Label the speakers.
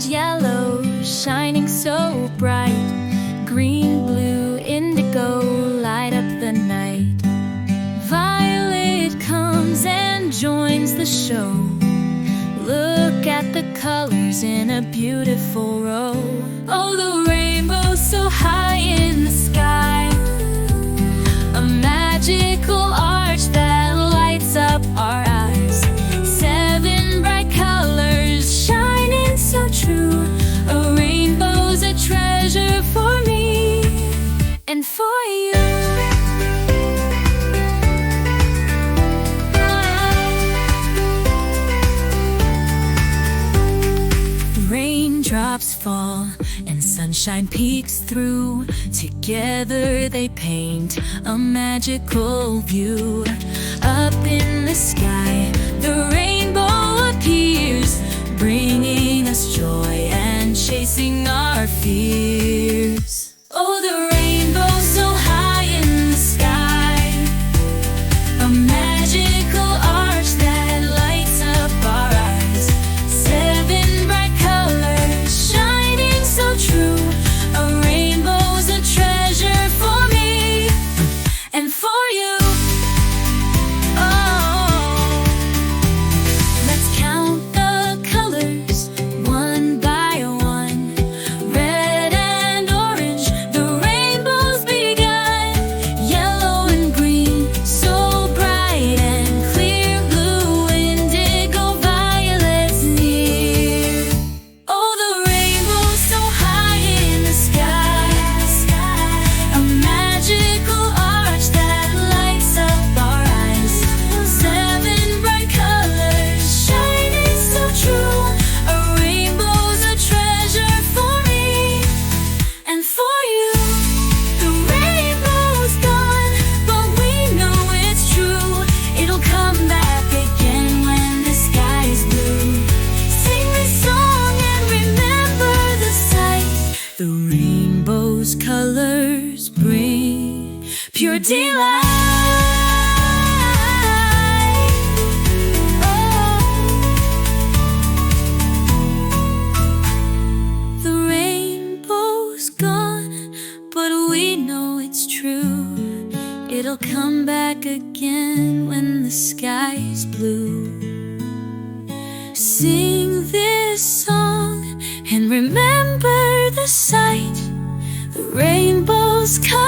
Speaker 1: yellow, shining so bright. Green, blue, indigo, light up the night. Violet comes and joins the show. Look at the colors in a beautiful row. Oh, the rainbow's so high in the sky, a magical arch that lights up our eyes. 7 bright colors shining so true. A rainbow's a treasure for me and for you. Raindrops fall and sunshine peeks through. Together they paint a magical view. Up in the sky, the rainbow appears, bringing us joy and chasing our fears. Oh, the rainbow's so high in the sky, a magical arch that lights up our eyes. 7 bright colors shining so true. A rainbow's a treasure for me and for you. Oh, let's count the colors one by one. Red and orange, the rainbow's begun. Yellow and green, so bright and clear. Blue, indigo, violets near. Oh, the rainbow's so high in the sky, a magical arch that lights up our eyes. 7 bright colors shining so true. A rainbow's a treasure for me and for you. The rainbow's gone, but we know it's true. It'll come back again when the sky is blue. Sing this song and remember the sight. The rainbow's colors bring pure delight. The rainbow's gone, but we know it's true. It'll come back again when the sky's blue. Sing this song and remember the sight. The rainbow's colors